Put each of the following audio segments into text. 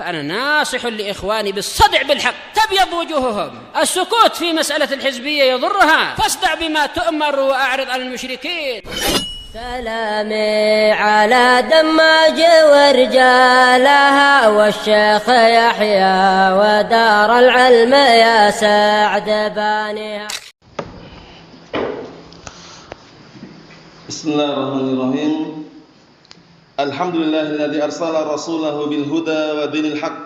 فأنا ناصح لإخواني بالصدع بالحق تبيض وجوههم. السكوت في مسألة الحزبية يضرها، فاصدع بما تؤمر وأعرض عن المشركين. سلامي على دماج ورجالها والشيخ يحيى ودار العلم يا سعد بانيها. بسم الله الرحمن الرحيم. الحمد لله الذي أرسل رسوله بالهدى ودين الحق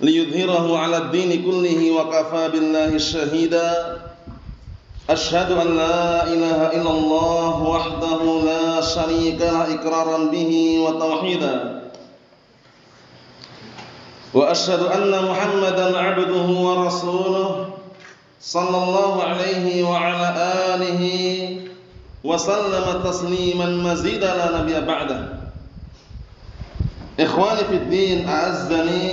ليظهره على الدين كله وكفى بالله شهيدا. أشهد أن لا إله إلا الله وحده لا شريك له إقرارا به وتوحيدا، وأشهد أن محمدا عبده ورسوله صلى الله عليه وعلى آله وسلم تسليما مزيدا لا نبي بعده. إخواني في الدين، أعزني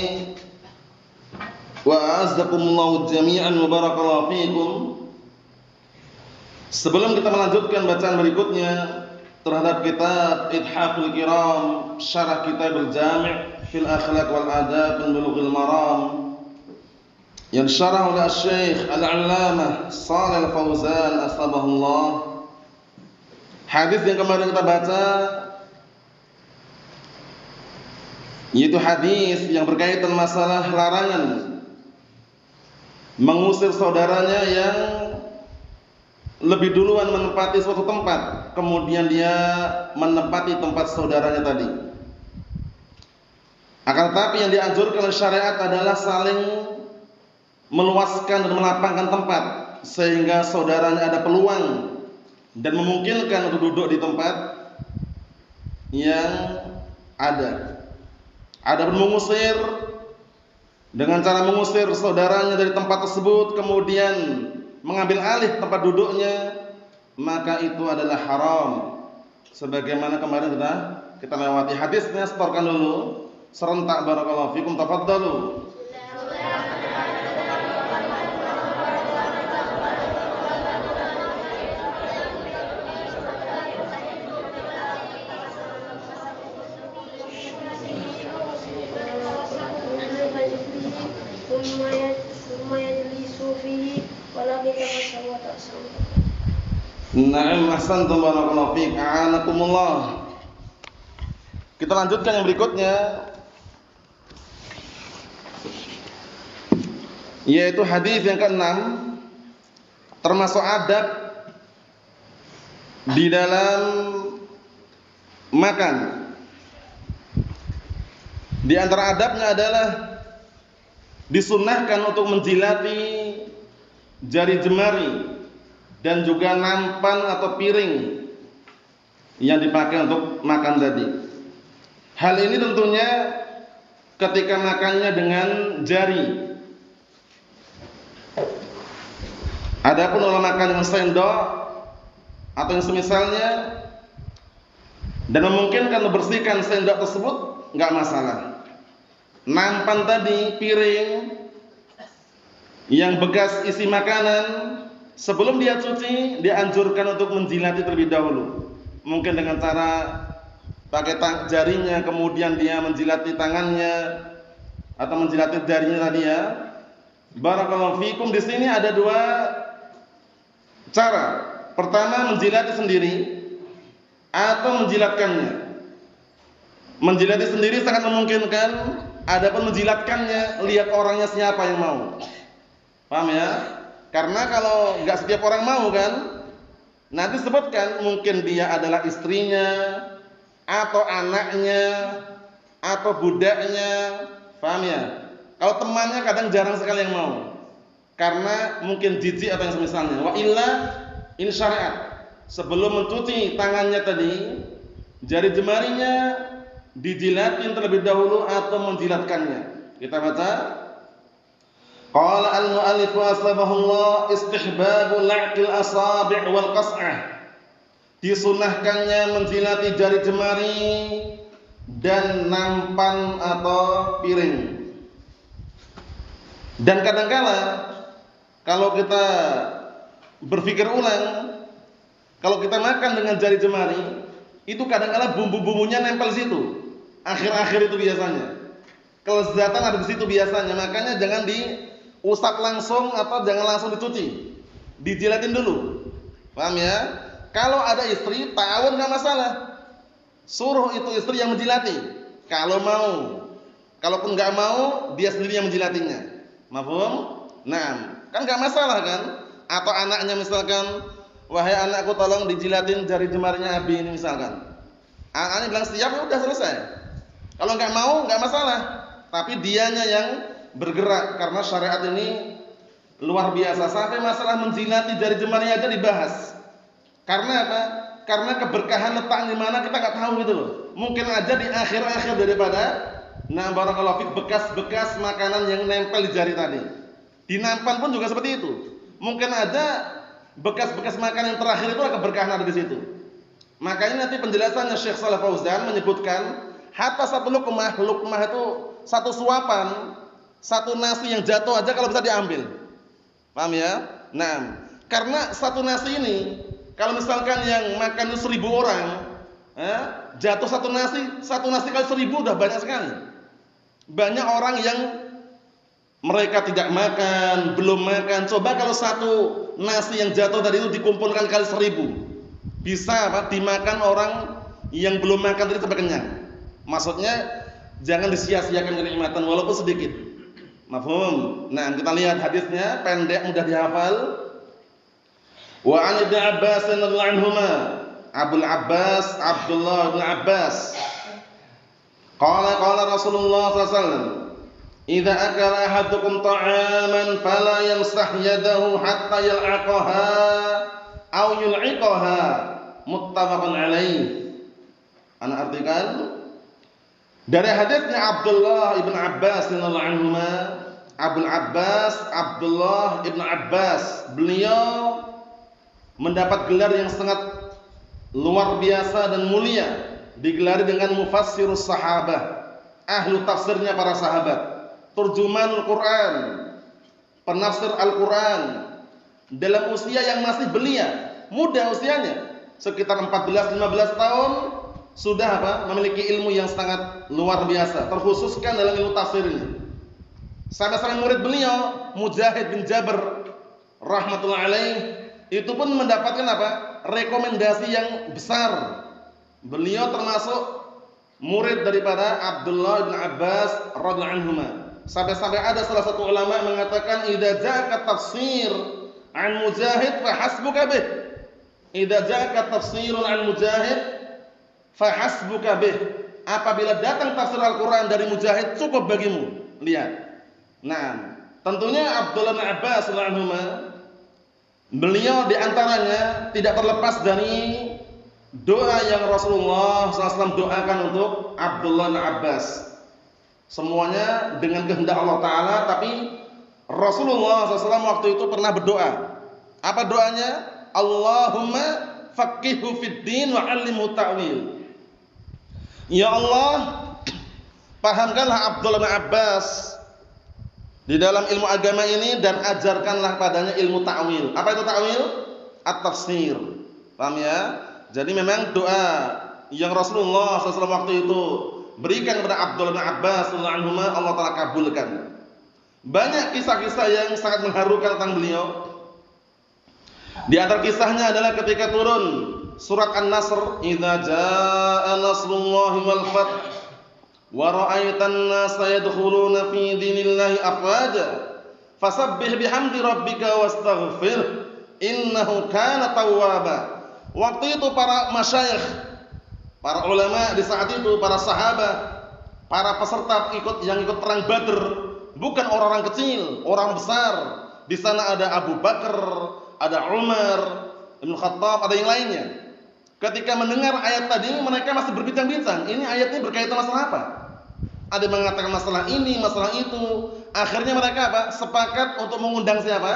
وأعزكم الله جميعا وبارك الله فيكم. Sebelum kita melanjutkan bacaan berikutnya terhadap kitab Ithaful Kiram, syarah Kitabul Jami' fil Akhlaq wal Adab min Bulughil Maram, yang syarah oleh Syekh Al-Allamah Shalih Al-Fauzan asbahullah. Hadis yang kemarin kita baca yaitu hadis yang berkaitan masalah larangan mengusir saudaranya yang lebih duluan menempati suatu tempat, kemudian dia menempati tempat saudaranya tadi. Akan tetapi yang dianjurkan oleh syariat adalah saling meluaskan dan melapangkan tempat sehingga saudaranya ada peluang dan memungkinkan untuk duduk di tempat yang ada. Adapun mengusir dengan cara mengusir saudaranya dari tempat tersebut kemudian mengambil alih tempat duduknya, maka itu adalah haram. Sebagaimana kemarin kita lewati hadisnya, setorkan dulu serentak. Barakallahu fikum, tafaddalu. Na'am, ahsantum, barakallahu fiik, a'anakumullah. Kita lanjutkan yang berikutnya, yaitu hadis yang ke-6, termasuk adab di dalam makan. Di antara adabnya adalah disunnahkan untuk menjilati jari jemari dan juga nampan atau piring yang dipakai untuk makan tadi. Hal ini tentunya ketika makannya dengan jari. Adapun kalau makan dengan sendok atau yang semisalnya dan memungkinkan membersihkan sendok tersebut, enggak masalah. Nampan tadi, piring yang bekas isi makanan, sebelum dia cuci, dianjurkan untuk menjilati terlebih dahulu. Mungkin dengan cara pakai jarinya, kemudian dia menjilati tangannya atau menjilati jarinya tadi ya. Barakallahu fikum. Di sini ada dua cara. Pertama, menjilati sendiri atau menjilatkannya. Menjilati sendiri sangat memungkinkan. Adapun menjilatkannya, lihat orangnya siapa yang mau. Paham ya? Karena kalau nggak setiap orang mau kan, nanti sebutkan mungkin dia adalah istrinya, atau anaknya, atau budaknya, paham ya? Kalau temannya kadang jarang sekali yang mau, karena mungkin jijik atau yang semisalnya. Wa illa in syariat, sebelum mencuci tangannya tadi, jari jemarinya dijilatin terlebih dahulu atau menjilatkannya. Kita baca. Qala al-mu'allif wasbahullah istihbabu la'qil asabi' wal qas'ah. Disunahkannya menjilati jari jemari dan nampan atau piring. Dan kadangkala kalau kita berpikir ulang, kalau kita makan dengan jari jemari, itu kadangkala bumbu-bumbunya nempel situ. Akhir-akhir itu biasanya. Kelezatan ada di situ biasanya. Makanya jangan diusap langsung atau jangan langsung dicuci. Dijilatin dulu. Paham ya? Kalau ada istri, ta'awun enggak masalah. Suruh itu istri yang menjilati. Kalau mau. Kalaupun enggak mau, dia sendiri yang menjilatinya. Mafhum? Nah, kan enggak masalah kan? Atau anaknya misalkan, wahai anakku tolong dijilatin jari jemarinya Abi ini misalkan. Anaknya bilang siap, ya udah selesai. Kalau enggak mau, enggak masalah. Tapi dianya yang bergerak karena syariat ini luar biasa. Sampai masalah menjilati jari jemarinya aja dibahas. Karena apa? Karena keberkahan letak di mana kita enggak tahu gitu loh. Mungkin aja di akhir-akhir daripada barakallahu fik bekas-bekas makanan yang nempel di jari tadi. Di nampan pun juga seperti itu. Mungkin aja bekas-bekas makanan yang terakhir itu keberkahan ada di situ. Makanya nanti penjelasannya Syekh Shalih Fauzan menyebutkan hatta satu lukmah itu satu suapan, satu nasi yang jatuh aja kalau bisa diambil. Paham ya? Nah, karena satu nasi ini kalau misalkan yang makan itu 1000 orang, jatuh satu nasi kali 1000 udah banyak sekali. Banyak orang yang mereka tidak makan, belum makan. Coba kalau satu nasi yang jatuh tadi itu dikumpulkan kali 1000, bisa apa? Dimakan orang yang belum makan tadi sampai kenyang. Maksudnya jangan disia-siakan kenikmatan walaupun sedikit. Mafhum? Nah, kita lihat hadisnya pendek mudah dihafal. Wa 'an Ibnu Abbas radhiyallahu anhuma, Abul Abbas Abdullah bin Abbas. Qala Rasulullah sallallahu alaihi wasallam, "Idza akala ahadukum ta'aman fala yamsah yadahu hatta yal'aqaha aw yul'iqaha." Muttafaqun alaih. Ana artikan dari hadisnya Abdullah ibn Abbas radhiyallahu anhuma, Abul Abbas Abdullah ibn Abbas, beliau mendapat gelar yang sangat luar biasa dan mulia, digelari dengan mufassirus sahabah, ahlu tafsirnya para sahabat, turjumanul Quran, penafsir Al-Quran, dalam usia yang masih belia, muda usianya, sekitar 14-15 tahun, sudah memiliki ilmu yang sangat luar biasa, terkhususkan dalam ilmu tafsir ini. Sampai murid beliau Mujahid bin Jabr rahmatullah alaih itu pun mendapatkan rekomendasi yang besar. Beliau termasuk murid daripada Abdullah bin Abbas radhiyallahu anhuma. Sampai ada salah satu ulama mengatakan idza ja'aka tafsir an Mujahid fa hasbuka bih. Idza ja'aka tafsirun an Mujahid fa hasbuka bih. Apabila datang tafsir Al-Qur'an dari Mujahid cukup bagimu. Lihat. Nah, tentunya Abdullah bin Abbas radhiyallahu anhuma, beliau diantaranya tidak terlepas dari doa yang Rasulullah SAW doakan untuk Abdullah bin Abbas. Semuanya dengan kehendak Allah Ta'ala, tapi Rasulullah SAW waktu itu pernah berdoa. Apa doanya? Allahumma faqihhu fid din wa 'allimhu ta'wil. Ya Allah, pahamkanlah Abdullah bin Abbas di dalam ilmu agama ini dan ajarkanlah padanya ilmu ta'wil. Apa itu ta'wil? At-tafsir. Paham ya? Jadi memang doa yang Rasulullah SAW waktu itu berikan kepada Abdullah bin Abbas radhiyallahu anhu, Allah Ta'ala kabulkan. Banyak kisah-kisah yang sangat mengharukan tentang beliau. Di antara kisahnya adalah ketika turun surat An-Nasr, "Idza jaa nasrullahi wal fath wa ra'aitan nasa yadkhuluna fi dinillahi afwaja fasabbih bihamdi rabbika wastaghfir innahu kana tawwaba." Waktu itu para masyayikh, para ulama di saat itu, para sahabat, para peserta yang ikut perang Badr, bukan orang-orang kecil, orang besar. Di sana ada Abu Bakar, ada Umar Ibn Khattab, ada yang lainnya. Ketika mendengar ayat tadi, mereka masih berbincang-bincang. Ini ayat ini berkaitan masalah apa? Ada yang mengatakan masalah ini, masalah itu. Akhirnya mereka sepakat untuk mengundang siapa?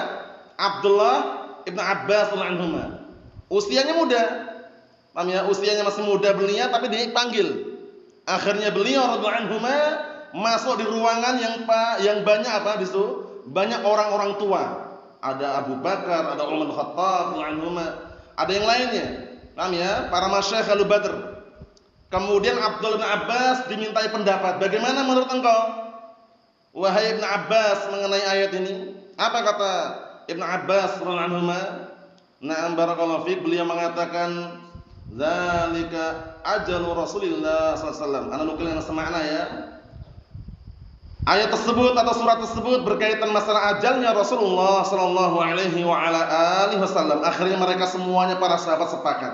Abdullah ibn Abbas radhiyallahu anhu. Usianya muda, paham ya? Usianya masih muda belia, tapi dipanggil. Akhirnya beliau radhiyallahu anhu masuk di ruangan yang banyak di situ? Banyak orang-orang tua. Ada Abu Bakar, ada Umar bin Khattab radhiyallahu anhu, ada yang lainnya. Paham ya? Para masyayikh Badr. Kemudian Abdullah bin Abbas dimintai pendapat. Bagaimana menurut engkau? Wahai Ibnu Abbas mengenai ayat ini, apa kata Ibnu Abbas radhiyallahu anhu? Na'am barakallahu fiik, beliau mengatakan zalika ajalu Rasulillah sallallahu alaihi wasallam. Ana nukil yang semakna ya. Ayat tersebut atau surat tersebut berkaitan masalah ajalnya Rasulullah sallallahu alaihi wa ala alihi wasallam. Akhirnya mereka semuanya para sahabat sepakat.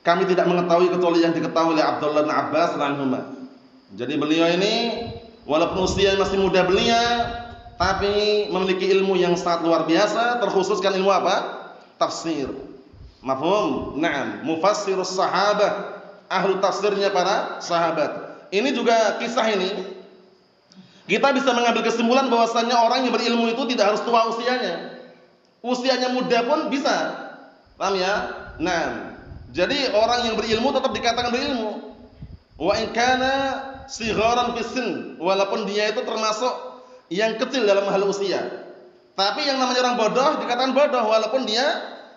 Kami tidak mengetahui kecuali yang diketahui oleh Abdullah bin Abbas radhiyallahu anhu. Jadi beliau ini walaupun usia masih muda belia, tapi memiliki ilmu yang sangat luar biasa, terkhususkan ilmu apa? Tafsir. Mafhum? Naam, mufassirus sahabah, ahlu tafsirnya para sahabat. Ini juga kisah ini kita bisa mengambil kesimpulan bahwasanya orang yang berilmu itu tidak harus tua usianya. Usianya muda pun bisa. Paham ya? Naam. Jadi orang yang berilmu tetap dikatakan berilmu. Wa in kana sigharan fi sin, walaupun dia itu termasuk yang kecil dalam hal usia. Tapi yang namanya orang bodoh dikatakan bodoh walaupun dia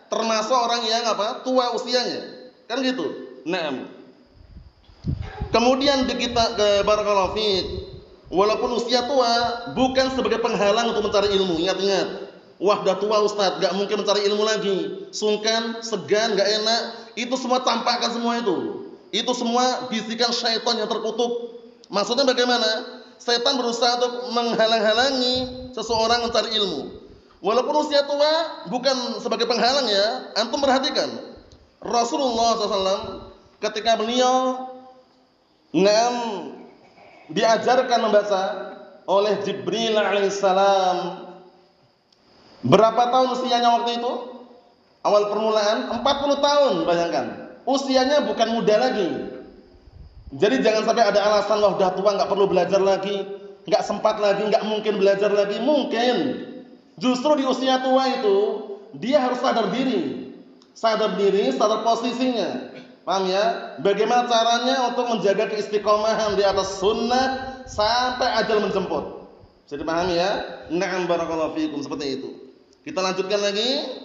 termasuk orang yang apa? Tua usianya. Kan gitu. Naam. Kemudian di kita ke barakallahu fiik, walaupun usia tua bukan sebagai penghalang untuk mencari ilmu. Ingat-ingat. Wah, dah tua Ustaz, enggak mungkin mencari ilmu lagi. Sungkan, segan, enggak enak. Itu semua tampakkan semua itu. Itu semua bisikan syaitan yang terkutuk. Maksudnya bagaimana? Setan berusaha untuk menghalang-halangi seseorang mencari ilmu. Walaupun usia tua bukan sebagai penghalang ya. Antum perhatikan. Rasulullah SAW ketika beliau diajarkan membaca oleh Jibril alaihissalam. Berapa tahun usianya waktu itu? Awal permulaan 40 tahun, bayangkan. Usianya bukan muda lagi. Jadi jangan sampai ada alasan wah udah tua nggak perlu belajar lagi, nggak sempat lagi, nggak mungkin belajar lagi. Mungkin. Justru di usia tua itu dia harus sadar diri, sadar posisinya. Paham ya? Bagaimana caranya untuk menjaga keistiqomahan di atas sunnah sampai ajal menjemput. Bisa dipahami ya? Na'am barakallahu fiikum, seperti itu. Kita lanjutkan lagi.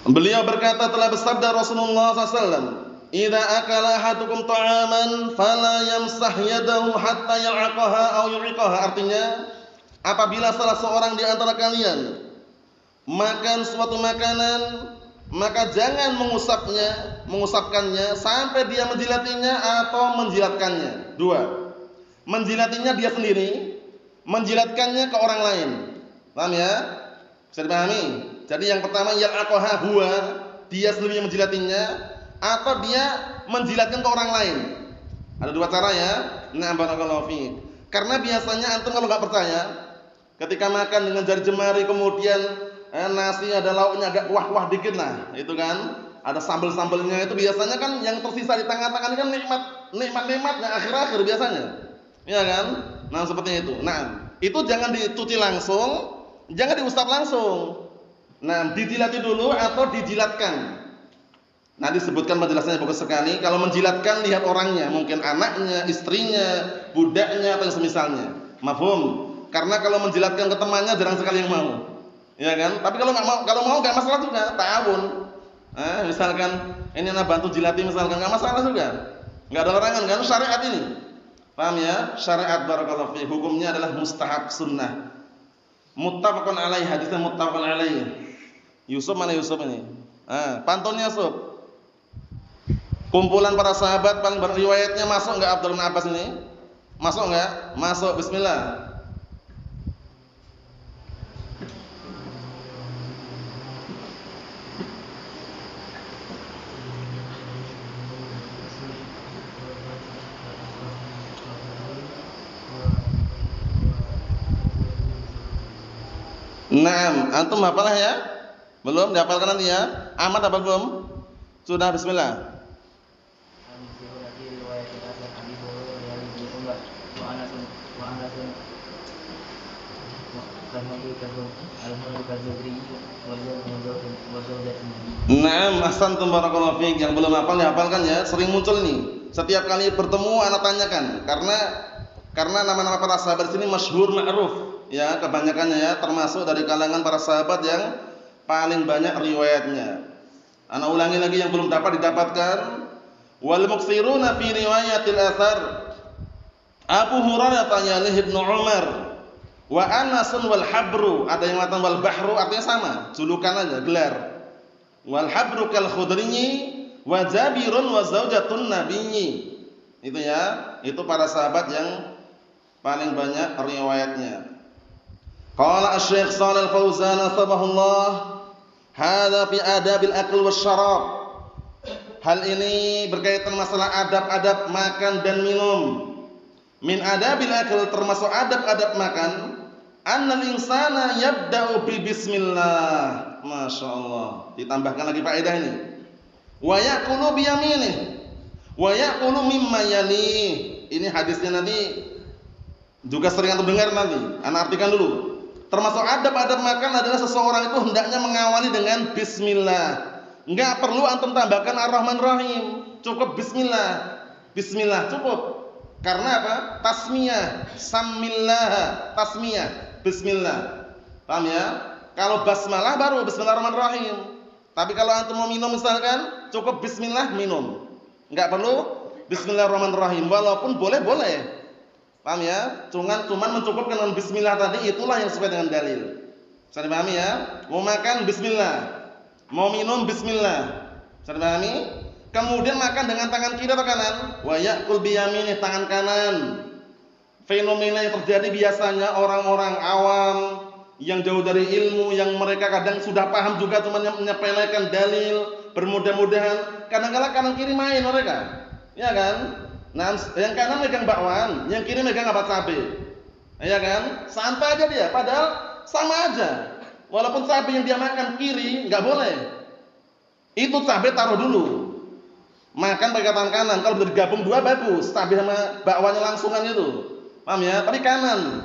Beliau berkata telah bersabda Rasulullah SAW, "Idza akala ahadukum ta'aman fala yamsah yadahu hatta yal'aqaha aw yu'iqaha." Artinya, apabila salah seorang di antara kalian makan suatu makanan, maka jangan mengusapkannya sampai dia menjilatinya atau menjilatkannya. Dua, menjilatinya dia sendiri, menjilatkannya ke orang lain. Paham ya? Bisa dipahami? Jadi yang pertama yal'aqaha huwa, dia sendiri yang menjilatinya, atau dia menjilatkan ke orang lain. Ada dua cara ya. Na'am barakallahu fiik. Karena biasanya antum kalau enggak percaya, ketika makan dengan jari jemari kemudian nasi ada lauknya agak kuah-kuah dikit lah, itu kan, ada sambal-sambalnya, itu biasanya kan yang tersisa di tangan-tangan ini kan nikmat-nikmatnya akhir-akhir biasanya. Iya kan? Nah, seperti itu. Nah, itu jangan dicuci langsung, jangan diusap langsung. Nah, dijilati dulu atau dijilatkan. Nah, disebutkan penjelasannya bagus sekali. Kalau menjilatkan lihat orangnya, mungkin anaknya, istrinya, budaknya atau semisalnya. Mafhum? Karena kalau menjilatkan ke temannya jarang sekali yang mau. Ya kan? Tapi kalau mau enggak masalah juga, ta'awun. Misalkan ini anak bantu jilati misalkan enggak masalah juga. Enggak ada larangan kan syariat ini. Paham ya? Syariat barakallahu fi, hukumnya adalah mustahab sunnah. Muttafaqun alaih, hadisnya muttafaqun alaih. Yusuf mana Yusuf ini? Pantunnya Yusuf. Kumpulan para sahabat paling berriwayatnya masuk enggak Abdullah bin Abbas ini? Masuk enggak? Masuk, bismillah. Naam, antum hafal ya? Belum dihafalkan nanti ya? Ahmad hafal belum? Sudah, bismillah. Naam, ahsantum barakallahu fiik. Yang belum hafal dihafalkan ya, sering muncul ini. Setiap kali bertemu anak tanyakan karena nama-nama para sahabat sini masyhur ma'ruf. Ya, kebanyakannya ya termasuk dari kalangan para sahabat yang paling banyak riwayatnya. Ana ulangi lagi yang belum dapat didapatkan. Wal muksiruna fi riwayatil athar. Abu Hurairah tanya Ibnu Umar, wa Anasun wal habru, ada yang mengatakan wal bahru artinya sama, julukan aja, gelar. Wal habru kal khudriyi wa Jabirun wa zaujatun nabiyyi. Itu ya, itu para sahabat yang paling banyak riwayatnya. Qala Asy-Syaikh Shalal Fauzan tsabahullah, hadza fi adabil akl wasyarab. Hal ini berkaitan masalah adab-adab makan dan minum. Min adabil akl, termasuk adab-adab makan, annal insana yabda'u bi bismillah. Masyaallah, ditambahkan lagi faedah ini. Wa yaqulu bi yaminih wa yaqulu mimma yalih. Ini hadisnya nanti juga sering antum dengar nanti. Ana artikan dulu. Termasuk adab-adab makan adalah seseorang itu hendaknya mengawali dengan bismillah. Enggak perlu antum tambahkan ar-Rahman Rahim. Cukup bismillah. Bismillah cukup. Karena apa? Tasmiyah, samillah, tasmiyah, bismillah. Paham ya? Kalau basmalah baru bismillahirrahmanirrahim. Tapi kalau antum mau minum misalkan, cukup bismillah minum. Enggak perlu bismillahirrahmanirrahim, walaupun boleh-boleh. Paham ya? Cuman mencukupkan dengan bismillah tadi, itulah yang sesuai dengan dalil. Bisa dipahami ya? Mau makan bismillah, mau minum bismillah. Bisa dipahami? Kemudian makan dengan tangan kiri atau kanan? Wa ya'kul bi yaminih, tangan kanan. Fenomena yang terjadi biasanya orang-orang awam yang jauh dari ilmu, yang mereka kadang sudah paham juga cuma menyepelekan dalil, bermudah-mudahan kadang-kala kanan kiri main mereka. Ya kan? Nah, yang kanan megang bakwan, yang kiri megang apa? Cabe. Ya kan? Santai aja dia, padahal sama aja. Walaupun cabe yang dia makan kiri enggak boleh. Itu cabe taruh dulu. Makan pakai tangan kanan. Kalau bisa digabung dua bagus, cabai sama bakwannya langsungan itu. Paham ya? Tapi kanan.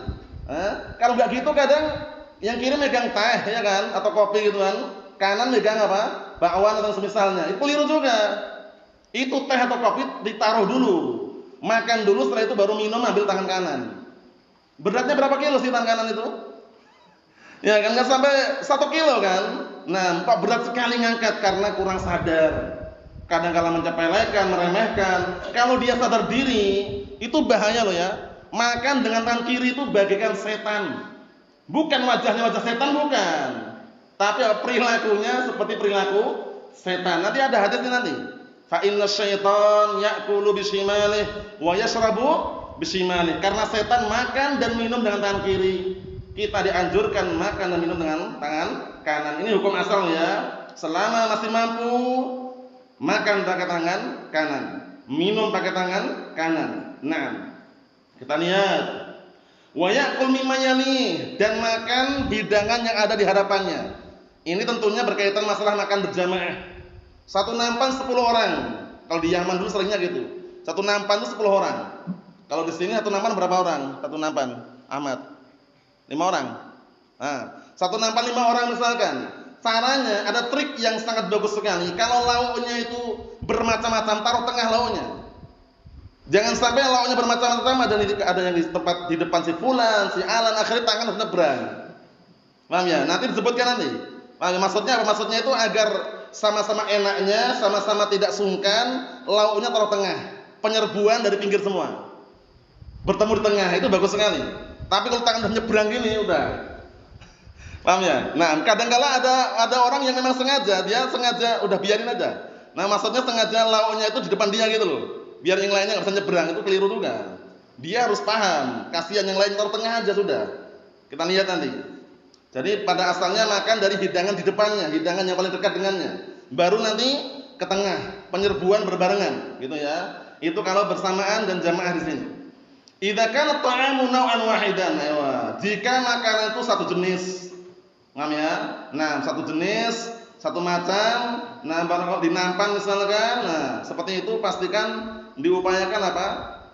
Kalau enggak gitu kadang yang kiri megang teh ya kan, atau kopi gitu kan. Kanan megang apa? Bakwan atau semisalnya. Itu keliru juga. Itu teh atau kopi ditaruh dulu. Makan dulu, setelah itu baru minum, ambil tangan kanan. Beratnya berapa kilo sih tangan kanan itu? Ya kan, enggak sampai 1 kilo kan. Nah, kok berat sekali ngangkat karena kurang sadar. Kadang-kala menyepelekan, meremehkan. Kalau dia sadar diri, itu bahaya loh ya. Makan dengan tangan kiri itu bagaikan setan. Bukan wajahnya wajah setan, bukan. Tapi perilakunya seperti perilaku setan. Nanti ada hadisnya nanti. Fa inna syaitan ya'kulu bisimalihi wa yashrabu bisimalihi. Karena setan makan dan minum dengan tangan kiri. Kita dianjurkan makan dan minum dengan tangan kanan. Ini hukum asal ya. Selama masih mampu, makan pakai tangan kanan, minum pakai tangan kanan. Nah, kita lihat. Wa ya'kul mimma yali, dan makan hidangan yang ada di hadapannya. Ini tentunya berkaitan masalah makan berjamaah. Satu nampan 10 orang. Kalau di Yaman dulu seringnya gitu. Satu nampan itu 10 orang. Kalau di sini satu nampan berapa orang? Satu nampan, Ahmad. 5 orang. Nah, satu nampan 5 orang misalkan. Caranya ada trik yang sangat bagus sekali. Kalau lauknya itu bermacam-macam, taruh tengah lauknya. Jangan sampai lauknya bermacam-macam, ada yang di tempat di depan si fulan, si alan, akhirnya tangan harus nyebrang. Paham ya? Nanti disebutkan nanti. Paham ya? Maksudnya apa? Maksudnya itu agar sama-sama enaknya, sama-sama tidak sungkan, lauknya taruh tengah. Penyerbuan dari pinggir semua. Bertemu di tengah, itu bagus sekali. Tapi kalau tangan udah nyebrang gini udah. Paham ya? Nah, kadang-kala ada orang yang memang sengaja, dia sengaja udah biarin aja. Nah, maksudnya sengaja lauknya itu di depan dia gitu loh. Biar yang lainnya enggak bisa nyebrang, itu keliru juga. Dia harus paham, kasihan yang lain taruh tengah aja sudah. Kita lihat nanti. Jadi pada asalnya makan dari hidangan di depannya, hidangan yang paling dekat dengannya. Baru nanti ke tengah, penyerbuan berbarengan, gitu ya. Itu kalau bersamaan dan jamaah di sini. Idza kana ta'amu naw'an wahidan, jika makanan itu satu jenis. Paham ya? Nah, satu jenis, satu macam. Nah, barangkali dinampan misalkan. Nah, seperti itu pastikan diupayakan apa?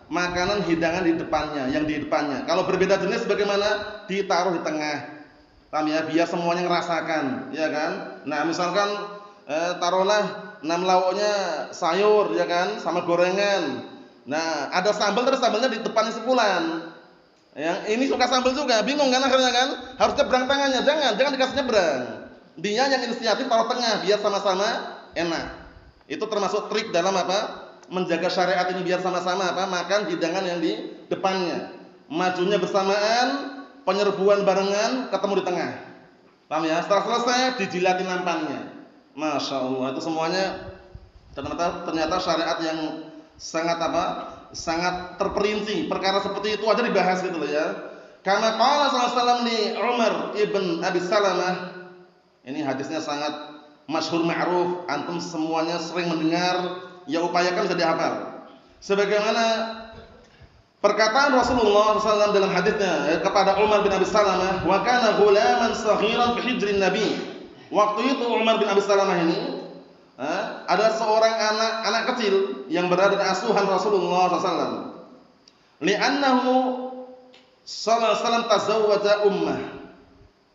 Makanan hidangan di depannya, yang di depannya. Kalau berbeda jenis bagaimana? Ditaruh di tengah. Paham ya? Biar semuanya ngerasakan, ya kan? Nah, misalkan taruhlah 6 lauknya sayur, ya kan? Sama gorengan. Nah, ada sambal, terus sambalnya di depannya sepulan. Yang ini suka sambal juga, bingung kan akhirnya kan? Harus nyebrang tangannya, jangan dikasih nyebrang. Dia yang inisiatif taruh tengah biar sama-sama enak. Itu termasuk trik dalam apa? menjaga syariat ini biar sama-sama makan hidangan yang di depannya. Majunya bersamaan, penyerbuan barengan, ketemu di tengah. Paham ya? Setelah selesai dijilatin nampannya. Masya Allah, itu semuanya ternyata syariat yang sangat sangat terperinci. Perkara seperti itu aja dibahas gitu loh ya. Karena qala sallallahu alaihi wasallam li Umar ibn Abi Salamah. Ini hadisnya sangat masyhur ma'ruf, antum semuanya sering mendengar, ya upayakan bisa dihafal. Sebagaimana perkataan Rasulullah SAW dalam hadisnya kepada Umar bin Abi Salamah, wa kana ghulaman saghiran fi hijrin Nabi. Waktu itu Umar bin Abi Salamah ini adalah seorang anak kecil yang berada di asuhan Rasulullah SAW. Li'annahu sallallahu alaihi wasallam tazawwaja ummah.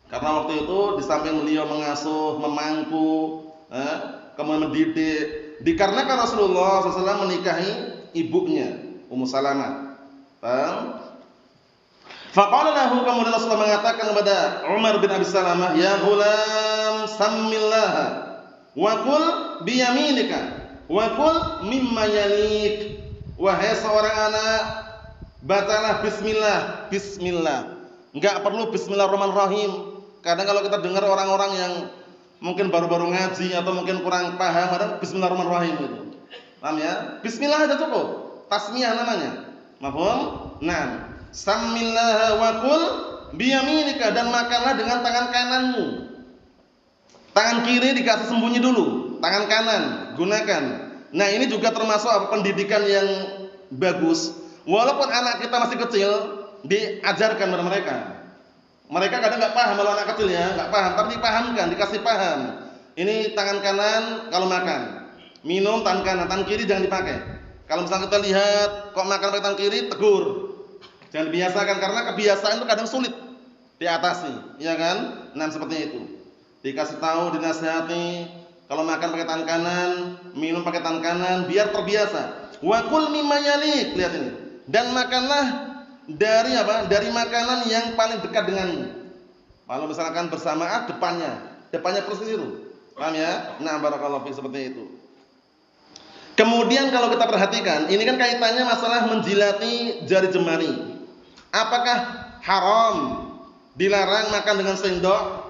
Karena waktu itu di samping beliau mengasuh, memangku, kemudian mendidik, dikarenakan Rasulullah SAW menikahi ibunya Ummu Salamah. Paham? Faqala lahu, kemudian Rasulullah mengatakan kepada Umar bin Abi Salamah, ya ghulam sammillah wa kul biyaminika wa kul mimma yalik. Wahai seorang anak, bacalah bismillah, bismillah. Enggak perlu bismillahirrahmanirrahim. Kadang kalau kita dengar orang-orang yang mungkin baru-baru ngaji atau mungkin kurang paham, ada bismillahirrahmanirrahim itu. Paham ya? Bismillah aja cukup. Tasmiyah namanya. Mafhum? Naam. Sammillaha wa kul biyaminika, dan makanlah dengan tangan kananmu. Tangan kiri dikasih sembunyi dulu, tangan kanan gunakan. Nah, ini juga termasuk pendidikan yang bagus. Walaupun anak kita masih kecil, diajarkan kepada mereka. Mereka kadang nggak paham, kalau anak kecil ya nggak paham, tapi dipahamkan, dikasih paham. Ini tangan kanan kalau makan, minum tangan kanan, tangan kiri jangan dipakai. Kalau misalnya kita lihat kok makan pakai tangan kiri, tegur. Jangan dibiasakan, karena kebiasaan itu kadang sulit diatasi, ya kan? Nah, seperti itu. Dikasih tahu, dinasihati, kalau makan pakai tangan kanan, minum pakai tangan kanan, biar terbiasa. Wa kul mimma yalik, lihat ini. Dan makanlah dari dari makanan yang paling dekat denganmu. Kalau misalkan bersamaan depannya persis itu. Paham ya? Nah, barakallahu fiik, seperti itu. Kemudian kalau kita perhatikan, ini kan kaitannya masalah menjilati jari jemari. Apakah haram, dilarang makan dengan sendok?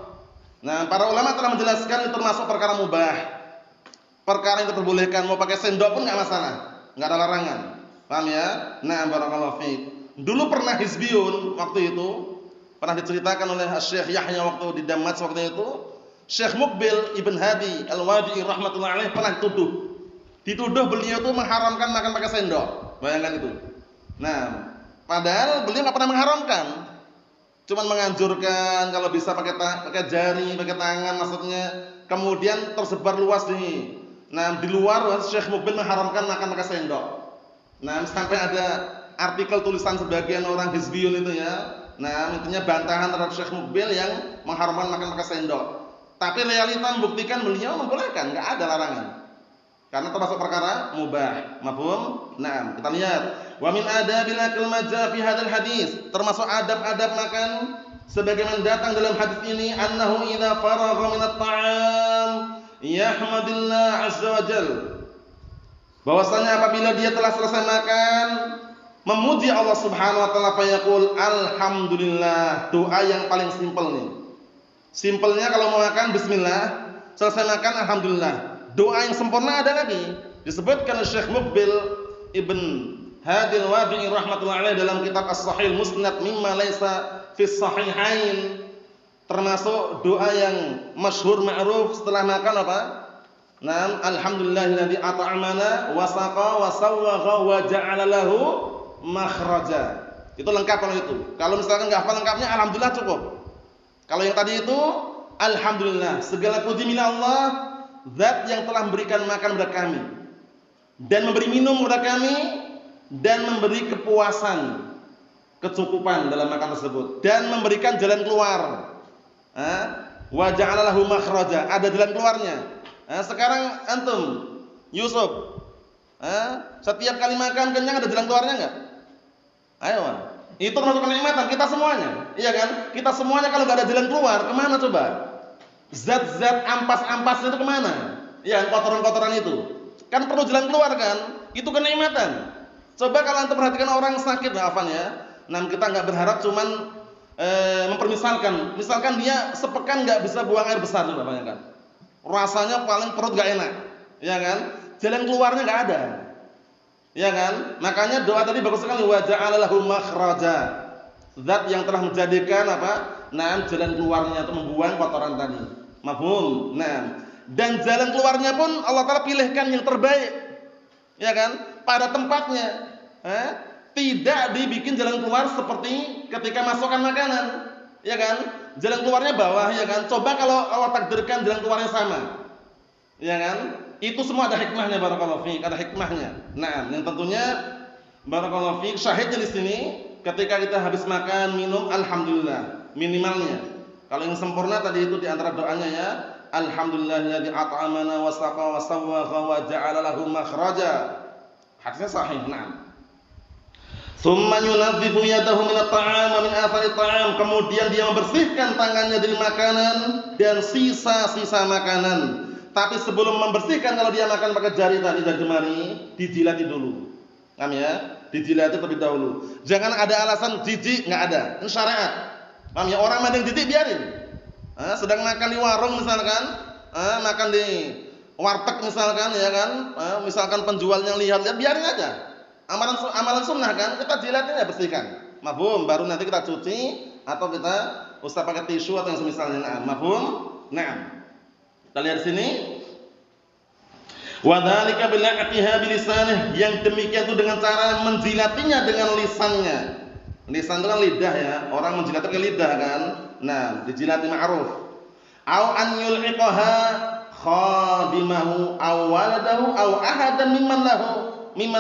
Nah, para ulama telah menjelaskan itu termasuk perkara mubah. Perkara yang diperbolehkan, mau pakai sendok pun enggak masalah, enggak ada larangan. Paham ya? Nah, barakallahu fiik. Dulu pernah hizbiyun waktu itu, pernah diceritakan oleh Syekh Yahya waktu di Damas waktu itu, Syekh Muqbil Ibn Hadi Al-Wadi'i rahmatullahi alaih pernah dituduh beliau itu mengharamkan makan pakai sendok. Bayangkan itu. Nah, padahal beliau enggak pernah mengharamkan. Cuman menganjurkan kalau bisa pakai jari, pakai tangan maksudnya. Kemudian tersebar luas nih. Nah, di luar Syekh Muqbil mengharamkan makan pakai sendok. Nah, sampai ada artikel tulisan sebagian orang hizbiyun itu ya. Nah, intinya bantahan terhadap Syekh Muqbil yang mengharamkan makan pakai sendok. Tapi realita membuktikan beliau membolehkan, enggak ada larangan. Karena termasuk perkara mubah. Mafhum? Nah, kita lihat. Wa min adabil akil majaa fi hadzal hadis. Termasuk adab-adab makan sebagaimana datang dalam hadis ini, annahu idza faragha min at-ta'am yahmadillah azza wa jalla. Bahwasanya apabila dia telah selesai makan, memuji Allah Subhanahu wa taala, fayaqul alhamdulillah. Doa yang paling simpel nih. Simpelnya kalau mau makan bismillah, selesai makan alhamdulillah. Doa yang sempurna ada lagi, disebutkan oleh Syekh Muqbil Ibn Hadi Al-Wadi'i rahmatullahi alaih dalam kitab As-Sahih Musnad mimma laisa fi sahihain. Termasuk doa yang masyhur ma'ruf setelah makan apa? Naam, alhamdulillahilladzi at'amana wa saqa wa sawwagha wa ja'ala lahu makhraja. Itu lengkap kalau itu. Kalau misalkan enggak hafal lengkapnya, alhamdulillah cukup. Kalau yang tadi itu alhamdulillah, segala puji milik Allah, zat yang telah memberikan makan kepada kami dan memberi minum kepada kami dan memberi kepuasan, kecukupan dalam makan tersebut dan memberikan jalan keluar. Wa ja'ala lahu makhraja, ada jalan keluarnya. Sekarang antum Yusuf, setiap kali makan kenyang ada jalan keluarnya enggak? Ayo, itu termasuk kenikmatan kita semuanya, iya kan? Kita semuanya kalau enggak ada jalan keluar, kemana coba? Zat-zat ampas-ampasnya itu kemana? Ya, kotoran-kotoran itu kan perlu jalan keluar kan? Itu kenikmatan. Coba kalau antum perhatikan orang sakit, maafan ya. Nah, kita nggak berharap cuman mempermisalkan. Misalkan dia sepekan nggak bisa buang air besar, coba bayangkan. Rasanya paling perut nggak enak, ya kan? Jalan keluarnya nggak ada, ya kan? Makanya doa tadi bagus sekali, wa ja'ala lahu makhraja. Zat yang telah menjadikan apa? Nah, jalan keluarnya untuk membuang kotoran tadi. Mafhum? Nah, dan jalan keluarnya pun Allah Ta'ala pilihkan yang terbaik, ya kan? Pada tempatnya. Tidak dibikin jalan keluar seperti ketika masukkan makanan, ya kan? Jalan keluarnya bawah, ya kan? Coba kalau Allah takdirkan jalan keluarnya sama, ya kan? Itu semua ada hikmahnya, barakallahu fiik, ada hikmahnya. Nah, yang tentunya barakallahu fiik, syahidnya di sini ketika kita habis makan, minum, alhamdulillah, minimalnya. Kalau yang sempurna tadi itu di antara doanya ya, alhamdulillahilladzi at'amana wa saqa wa sawwaqa wa ja'ala lahu makhraja. Hadisnya sahih, na'am. Tsumma yunazzifu yadahu min at-ta'am wa min athari at-ta'am. Kemudian dia membersihkan tangannya dari makanan dan sisa-sisa makanan. Tapi sebelum membersihkan, kalau dia makan pakai jari tadi, jari jemari, dijilati dulu. Paham ya? Dijilati terlebih dahulu. Jangan ada alasan jijik, enggak ada. Ini syariat. Paham ya? Orang mandang jijik biarin. Sedang makan di warung misalkan, makan di warteg misalkan, ya kan? Misalkan penjualnya lihat-lihat, biarin aja. Amalan sunnah kan, kita jilatin ya, bersihkan. Mafhum, baru nanti kita cuci atau kita usah pakai tisu atau yang semisalnya. Nah, mafhum? Nah. Kita lihat di sini. Wa dzalika bil'atiha bilisanih, yang demikian itu dengan cara menjilatinya dengan lisannya. Lisan itu kan lidah ya, orang menjilat dengan lidah kan. Nah, dijilati ma'ruf. Au an yul'iqaha khadimahu aw waladahu aw ahadan mimman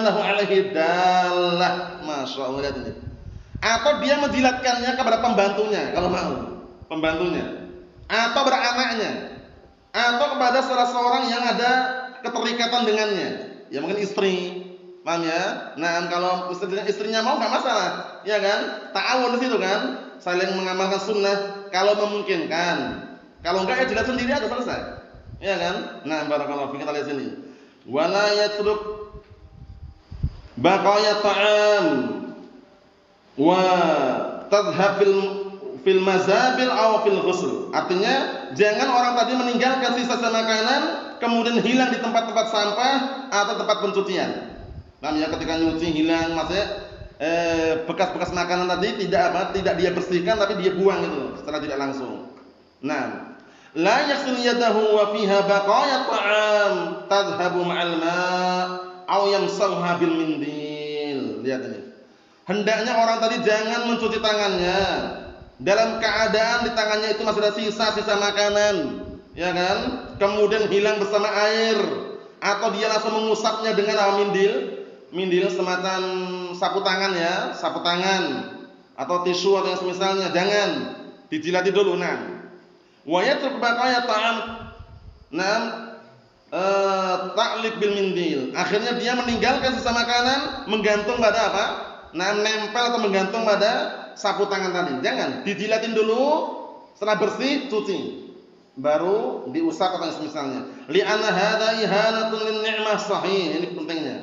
lahu alaihi dallah. Masyaallah, lihat ini. Atau dia menjilatkannya kepada pembantunya kalau mau, pembantunya, atau beranaknya, atau kepada salah seorang yang ada keterikatan dengannya, ya mungkin istri, paham ya? Nah, kalau istrinya mau nggak masalah, ya kan? Ta'awun di situ kan, saling mengamalkan sunnah kalau memungkinkan. Kalau enggak ya jilat sendiri aja selesai, ya kan? Nah, barakallahu fiik, kita lihat sini. Wala yatruk baqaya ta'am wa tadhhab fil mazabil aw fil ghusl. Artinya jangan orang tadi meninggalkan sisa-sisa makanan kemudian hilang di tempat-tempat sampah atau tempat pencucian. Namanya ketika nyuci hilang, maksudnya bekas-bekas makanan tadi tidak dia bersihkan tapi dia buang itu secara tidak langsung. Nah, la yaghsil yadahu wa fiha baqaya ta'am tadhhabu ma'al ma' aw yamsahha bil mindil. Lihat ini. Hendaknya orang tadi jangan mencuci tangannya dalam keadaan di tangannya itu masih ada sisa-sisa makanan, ya kan? Kemudian hilang bersama air, atau dia langsung mengusapnya dengan mindil semacam sapu tangan ya, sapu tangan atau tisu atau yang semisalnya. Jangan, dijilati dulu. Nah, wa yatruk baqaya ta'am, ta'liq bil mindil. Akhirnya dia meninggalkan sisa makanan menggantung pada apa? Nempel atau menggantung pada sapu tangan tadi. Jangan, dijilatin dulu, setelah bersih cuci, baru diusap atau semisalnya. Li'anna hadza ihanatun lin ni'mah sahih. Ini pentingnya.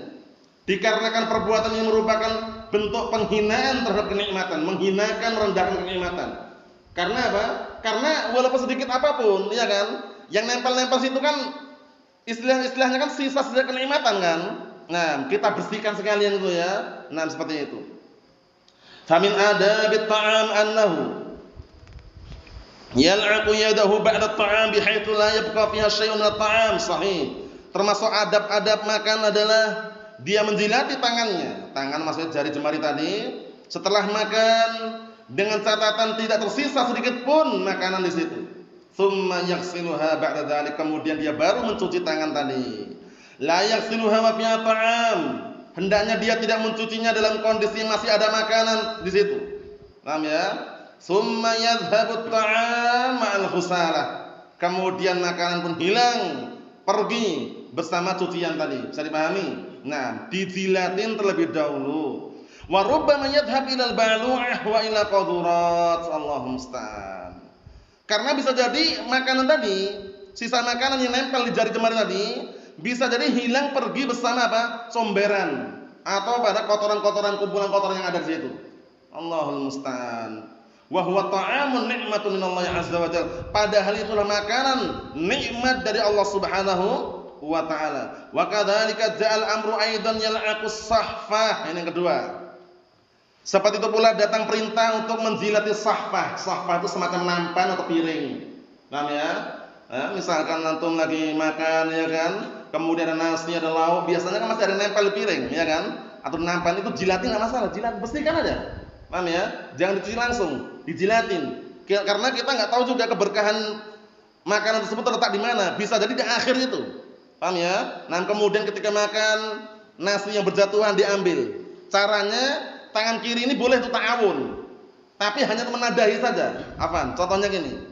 Dikarenakan perbuatan ini merupakan bentuk penghinaan terhadap kenikmatan, menghinakan, merendahkan kenikmatan. Karena apa? Karena walaupun sedikit apapun, ya kan, yang nempel-nempel situ kan istilahnya kan sisa-sisa kenikmatan kan. Nah, kita bersihkan sekalian itu ya. Nah, seperti itu. Famin adabit ta'am annahu yal'aqu yadahu ba'da at-ta'am bihaitsu la yabqa fiha syai'un min at-ta'am. Sahih. Termasuk adab-adab makan adalah dia menjilati tangannya. Tangan maksudnya jari jemari tadi setelah makan dengan catatan tidak tersisa sedikit pun makanan di situ. Tsumma yaghsiluha ba'da dzalik, kemudian dia baru mencuci tangan tadi. La yaghsiluha wa fiha ta'am. Hendaknya dia tidak mencucinya dalam kondisi masih ada makanan di situ. Paham ya? Tsumma yadhhabu at-ta'am ma'al khusalah. Kemudian makanan pun hilang, pergi bersama cucian tadi. Bisa dipahami? Nah, dijilatin terlebih dahulu. Wa rubbama yadhhab ila al-balu'ah wa ila qadurat. Allahumma musta'an. Karena bisa jadi makanan tadi, sisa makanan yang nempel di jari jemari tadi Bisa jadi hilang pergi bersama apa? Comberan atau pada kotoran-kotoran, kumpulan kotoran yang ada di situ. Allahul musta'an. Wa huwa ta'amun ni'matun minallahi azza wa jalla. Padahal itulah makanan nikmat dari Allah Subhanahu wa taala. Wa kadzalika ja'al amru aidan yal'aqus sahfah. Ini yang kedua. Seperti itu pula datang perintah untuk menjilati sahfah. Sahfah itu semacam nampan atau piring. Paham ya? Misalkan antum lagi makan ya kan, kemudian ada nasi, ada lauk, biasanya kan masih ada nempel di piring, ya kan? Atau nampan itu jilatin enggak masalah, jilat bersihkan aja. Paham ya? Jangan dicuci langsung, dijilatin. Karena kita enggak tahu juga keberkahan makanan tersebut terletak di mana. Bisa jadi di akhir itu. Paham ya? Nah, kemudian ketika makan, nasi yang berjatuhan diambil. Caranya tangan kiri ini boleh itu ta'awun. Tapi hanya menadahi saja. Afan, contohnya gini.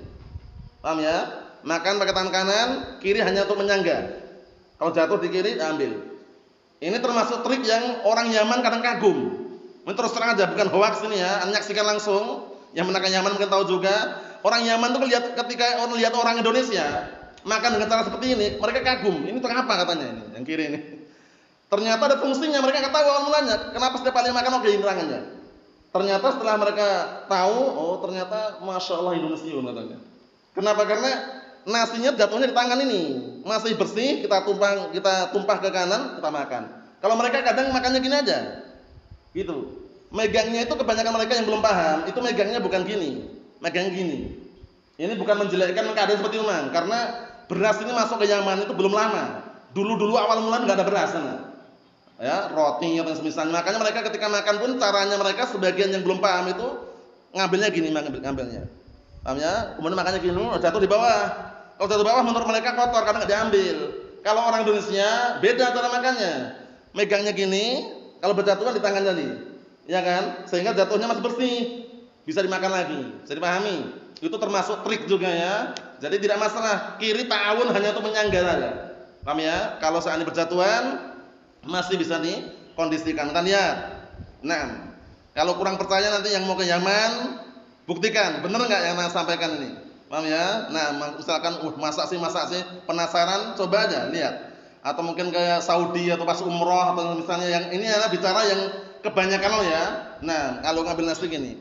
Paham ya? Makan pakai tangan kanan, kiri hanya untuk menyangga. Kalau jatuh di kiri, ambil. Ini termasuk trik yang orang Yaman kadang kagum. Ini terus terang aja, bukan hoax ini ya. Anda nyaksikan langsung. Yang menakan Yaman mungkin tahu juga. Orang Yaman itu ketika lihat orang Indonesia makan dengan cara seperti ini, mereka kagum. Ini untuk apa katanya ini, yang kiri ini. Ternyata ada fungsinya, mereka nggak tahu awal mulanya. Kenapa setiap kali makan oke tangannya? Ternyata setelah mereka tahu, oh ternyata Masya Allah Indonesia katanya. Kenapa? Karena nasinya jatuhnya di tangan ini, masih bersih, kita tumpah ke kanan, kita makan. Kalau mereka kadang makannya gini aja, gitu. Megangnya itu kebanyakan mereka yang belum paham, itu megangnya bukan gini, megang gini. Ini bukan menjelekkan keadaan seperti itu, karena beras ini masuk ke Yaman itu belum lama. Dulu awal mula nggak ada beras sana. Ya, roti atau semisalnya. Makanya mereka ketika makan pun caranya mereka sebagian yang belum paham itu ngambilnya gini, ngambilnya. Paham ya? Kemudian makannya gini, jatuh di bawah. Kalau jatuh di bawah menurut mereka kotor karena nggak diambil. Kalau orang Indonesia beda cara makannya. Megangnya gini, kalau berjatuhan di tangan tadi. Ya kan? Sehingga jatuhnya masih bersih. Bisa dimakan lagi. Bisa dipahami? Itu termasuk trik juga ya. Jadi tidak masalah. Kiri ta'awun hanya untuk menyangga saja. Paham ya? Kalau seandainya berjatuhan masih bisa dikondisikan. Kita lihat. Nah, kalau kurang percaya nanti yang mau ke Yaman, buktikan, benar enggak yang saya sampaikan ini? Paham ya? Nah, misalkan masak sih, penasaran, coba aja lihat. Atau mungkin ke Saudi atau pas umroh atau misalnya yang ini adalah bicara yang kebanyakan loh ya. Nah, kalau ngambil nasi gini.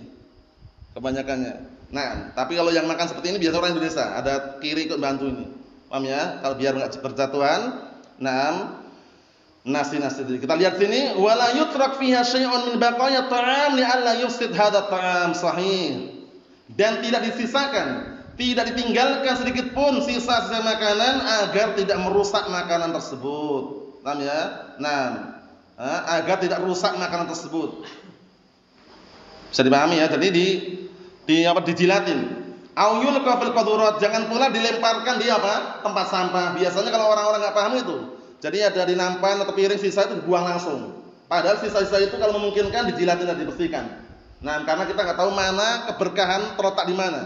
Kebanyakannya. Nah, tapi kalau yang makan seperti ini biasa orang Indonesia, ada kiri ikut bantu ini. Paham ya? Kalau biar enggak berjatuhan. Nah, nasi. Kita lihat sini, wala yutrak fiha syai'un min baqaya ta'am li'alla yufsid hadha ta'am sahih. Dan tidak disisakan, tidak ditinggalkan sedikit pun sisa-sisa makanan agar tidak merusak makanan tersebut. Paham ya? Nah, agar tidak rusak makanan tersebut. Bisa dipahami ya? Jadi dijilatin. Au yulqa fil qadurat, jangan pula dilemparkan di tempat sampah. Biasanya kalau orang-orang enggak paham itu. Jadi ada di nampan atau piring sisa itu dibuang langsung. Padahal sisa-sisa itu kalau memungkinkan dijilatin dan dibersihkan. Nah, karena kita nggak tahu mana keberkahan terletak di mana.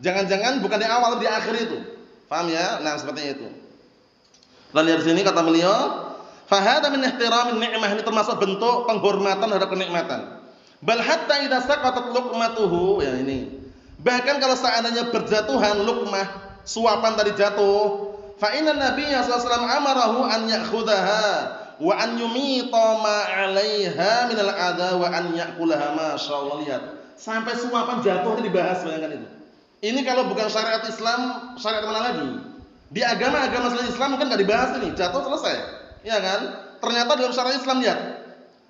Jangan-jangan bukan di awal, di akhir itu. Paham ya? Nah, seperti itu. Kita lihat di sini kata beliau, fa hadza min ihtiramin ni'mah, ini termasuk bentuk penghormatan terhadap kenikmatan. Bal hatta idza saqatat luqmatuhu, ya ini. Bahkan kalau seandainya berjatuhan luqmah, suapan tadi jatuh, fa inna nabiyya sallallahu alaihi wasallam amarahu an ya'khudhaha wa an yumita ma 'alaiha min al-'adha wa an ya'kulaha. Masyaallah, lihat. Sampai suapan jatuh itu dibahas, bayangkan itu. Ini kalau bukan syariat Islam, syariat mana lagi? Di agama-agama selain Islam mungkin enggak dibahas ini, jatuh selesai. Ya kan? Ternyata dalam syariat Islam lihat.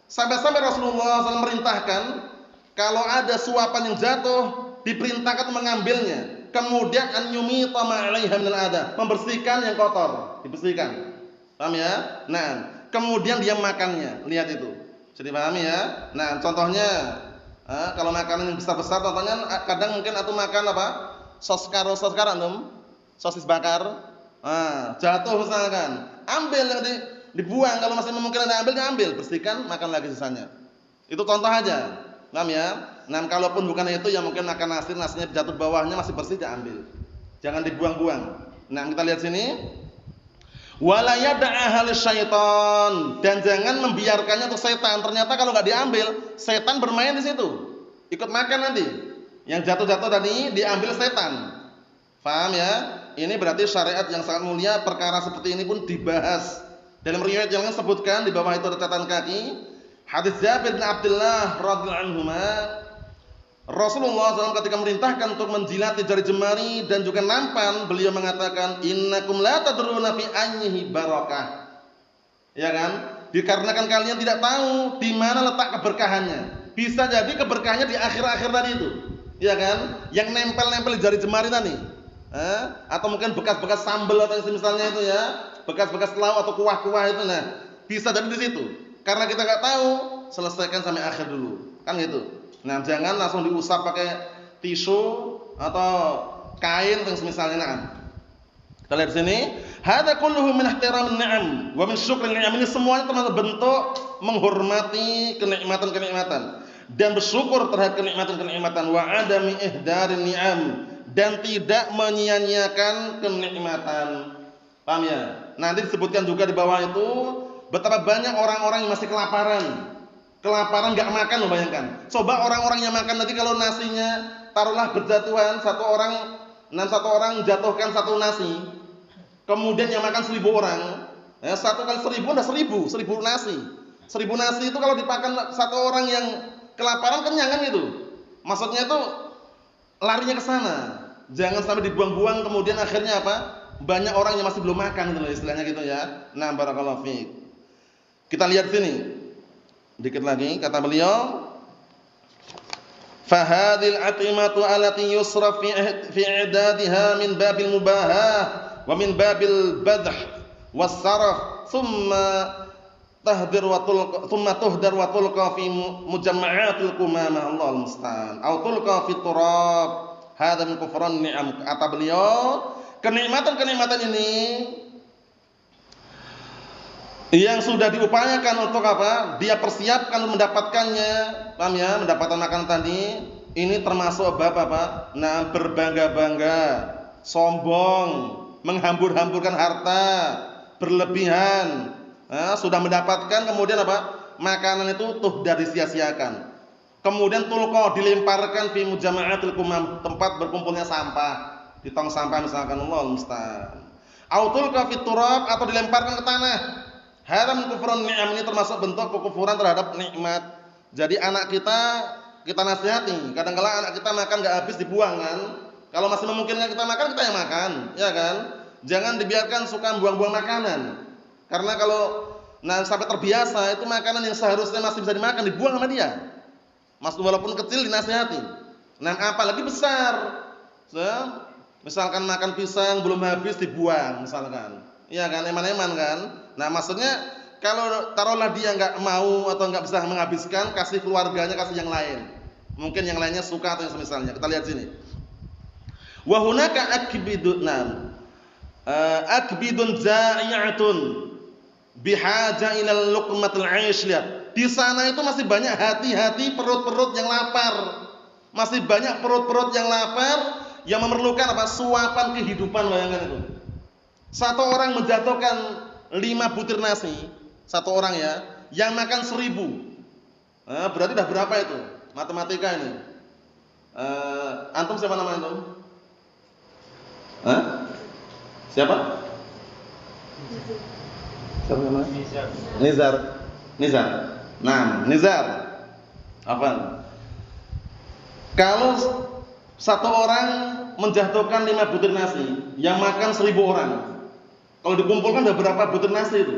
Sampai-sampai Rasulullah SAW merintahkan kalau ada suapan yang jatuh diperintahkan mengambilnya. Kemudian an yumita ma 'alaiha min al-'adha, membersihkan yang kotor, dibersihkan. Paham ya? Nah, kemudian dia makannya. Lihat itu. Jadi pahami ya? Nah, contohnya kalau makanan yang besar-besar contohnya kadang mungkin atau makan Sos karo antum, sosis bakar. Jatuh misalkan. Ambil yang dibuang, kalau masih memungkinkan diambil, bersihkan, makan lagi sisanya. Itu contoh aja. Paham ya? Nah, kalaupun bukan itu ya mungkin makan nasinya jatuh bawahnya masih bersih diambil. Jangan dibuang-buang. Nah, kita lihat sini. Wala yad'aha lisyaitan, dan jangan membiarkannya untuk setan. Ternyata kalau enggak diambil, setan bermain di situ. Ikut makan nanti. Yang jatuh-jatuh tadi diambil setan. Paham ya? Ini berarti syariat yang sangat mulia, perkara seperti ini pun dibahas Dalam riwayat yang lain sebutkan di bawah itu ada catatan kaki, hadis Jabir bin Abdullah radhiyallahu anhuma, Rasulullah SAW ketika merintahkan untuk menjilati jari jemari dan juga nampan, beliau mengatakan, innakum la tadruna fi ayyihi barakah. Ya kan? Dikarenakan kalian tidak tahu di mana letak keberkahannya. Bisa jadi keberkahannya di akhir-akhir tadi itu. Ya kan? Yang nempel-nempel di jari jemari tadi. Atau mungkin bekas-bekas sambal atau misalnya itu ya, bekas-bekas lauk atau kuah-kuah itu, nah bisa jadi di situ. Karena kita nggak tahu, selesaikan sampai akhir dulu, kan gitu. Nah jangan langsung diusap pakai tisu atau kain yang semisalnya. Nah, kita lihat sini, hada kulluhu min ihtiramin ni'am wa min syukrin ni'am. Ini semuanya termasuk bentuk menghormati kenikmatan-kenikmatan dan bersyukur terhadap kenikmatan-kenikmatan, wa adami ihdarin ni'am, dan tidak menyia-nyiakan kenikmatan. Paham ya? Nanti disebutkan juga di bawah itu betapa banyak orang-orang yang masih kelaparan. Kelaparan enggak makan loh, bayangkan. Coba orang-orang yang makan nanti kalau nasinya taruhlah berjatuhan, satu orang jatuhkan satu nasi. Kemudian yang makan 1000 orang, ya, 1 kali 1000 udah 1000 nasi. 1000 nasi itu kalau dipakan satu orang yang kelaparan kenyang kan gitu. Maksudnya itu larinya ke sana. Jangan sampai dibuang-buang kemudian akhirnya apa? Banyak orang yang masih belum makan gitu loh, istilahnya gitu ya. Nah, barakallahu fiik. Kita lihat sini. Dikit lagi kata beliau, fahadil atimatu allati yusraf fi i'dadiha min babil mubahah wa min babil badh was saraf thumma tuhdar wa tulqa fi mujamma'atil qumamah, Allahul musta'an, au tulqa fi turab. Hadza min kufran ni'am. Kata beliau, kenikmatan-kenikmatan ini yang sudah diupayakan untuk apa? Dia persiapkan untuk mendapatkannya. Paham ya? Mendapatkan makanan tadi, ini termasuk bab apa? Nah, berbangga-bangga, sombong, menghambur-hamburkan harta, berlebihan. Nah, sudah mendapatkan kemudian apa? Makanan itu tuhdar disia-siakan. Kemudian tulqa dilemparkan fi mujama'atil kumam, tempat berkumpulnya sampah, di tong sampah misalkan, Allahul musta'an. Au tulqa fi turab, atau dilemparkan ke tanah. Hadza min kufran ni'am, ini termasuk bentuk kekufuran terhadap nikmat. Jadi anak kita nasihati, kadang-kala anak kita makan enggak habis dibuang kan. Kalau masih memungkinkan kita makan, kita yang makan, ya kan? Jangan dibiarkan suka buang-buang makanan. Karena kalau sampai terbiasa, itu makanan yang seharusnya masih bisa dimakan dibuang sama dia. Mas walaupun kecil dinasihati. Nah, apalagi besar. Misalkan makan pisang belum habis dibuang misalkan. Iya kan, eman-eman kan? Nah, maksudnya kalau taruhlah dia enggak mau atau enggak bisa menghabiskan, kasih keluarganya, kasih yang lain. Mungkin yang lainnya suka atau yang semisalnya. Kita lihat sini. Wa hunaka akbidun za'i'atun bihaja ilal luqmatil 'aish. Lihat, di sana itu masih banyak hati-hati, perut-perut yang lapar. Masih banyak perut-perut yang lapar yang memerlukan apa? Suapan kehidupan, bayangkan itu. Satu orang menjatuhkan 5 butir nasi, satu orang ya, yang makan 1000. Berarti udah berapa itu? Matematika ini. Antum siapa nama antum? Siapa? Siapa namanya? Nizar. Nah, Nizar. Apa? Kalau satu orang menjatuhkan 5 butir nasi, yang makan 1000 orang. Kalau dikumpulkan ada berapa butir nasi itu?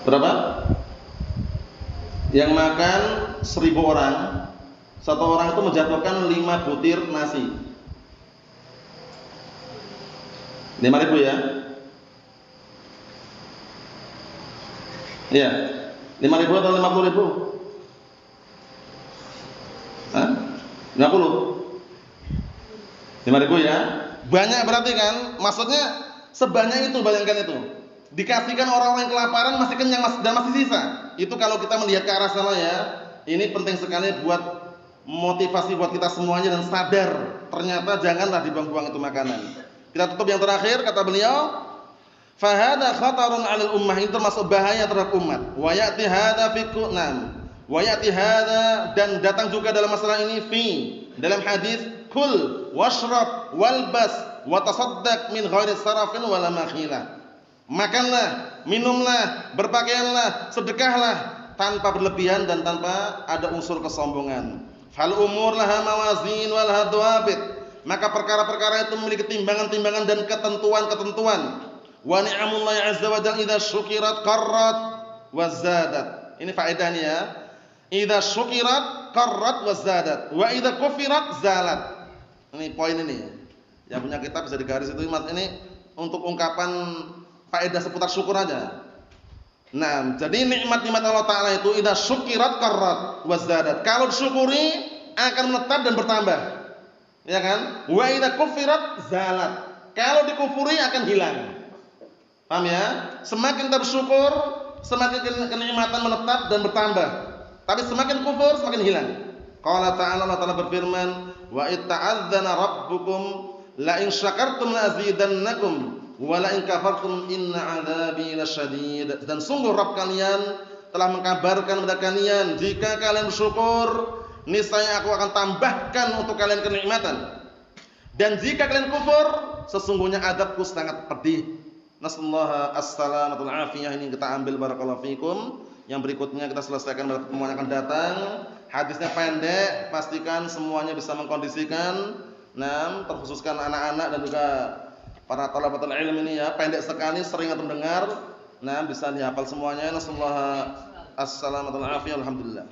Berapa? Yang makan 1000 orang, satu orang itu menjatuhkan 5 butir nasi. 5.000 ya? Iya. 5.000 atau 50.000? 50. 5.000 ya? Banyak berarti kan? Maksudnya sebanyak itu, bayangkan itu. Dikasihkan orang-orang yang kelaparan masih kenyang dan masih sisa. Itu kalau kita melihat ke arah sana ya. Ini penting sekali buat motivasi buat kita semuanya dan sadar. Ternyata janganlah dibuang-buang itu makanan. Kita tutup yang terakhir, kata beliau, fahada khatarun 'alal ummah, ini termasuk bahaya terhadap umat. Wa ya'ti hadza fi kunam. Wa ya'ti hadza, dan datang juga dalam masalah ini dalam hadis kul washrab walbas wa tasaddaq min ghairi sarafin wala makhilah. Makanlah, minumlah, berpakaianlah, sedekahlah tanpa berlebihan dan tanpa ada unsur kesombongan. Fal umur laha mawazin wal hadwabit. Maka perkara-perkara itu memiliki timbangan-timbangan dan ketentuan-ketentuan. Wa ni'amullahi azza wa jalla idza syukirat qarrat wa zadat. Ini faedahnya ya. Idza syukirat qarrat wa zadat wa idza kufirat zalat. Ini poin ini. Yang punya kitab bisa digaris itu Mas, ini untuk ungkapan faedah seputar syukur aja. Nah, jadi nikmat-nikmat Allah Ta'ala itu idza syukirat qarrat wa zadat. Kalau disyukuri akan menetap dan bertambah. Ya kan? Wa idza kufirat zalat. Kalau dikufuri akan hilang. Paham ya? Semakin kita bersyukur, semakin kenikmatan menetap dan bertambah. Tapi semakin kufur semakin hilang. Qala ta'ala, Allah Ta'ala berfirman, wa itta'adzana rabbukum la in syakartum la azidannakum wa la in kafartum inna 'adzabi lasyadid. Dan sungguh Rabb kalian telah mengkabarkan kepada kalian, jika kalian bersyukur, niscaya aku akan tambahkan untuk kalian kenikmatan. Dan jika kalian kufur, sesungguhnya azabku sangat pedih. Nasallahu as-salamatul afiyah. Ini kita ambil, barakallahu fikum. Yang berikutnya kita selesaikan pada pertemuan yang akan datang. Hadisnya pendek, pastikan semuanya bisa mengkondisikan. Nah, terkhususkan anak-anak dan juga para thalabatul ilm ini ya, pendek sekali, sering antum dengar. Nah, bisa dihafal semuanya. Nasallahu as-salamatul afiyah. Alhamdulillah.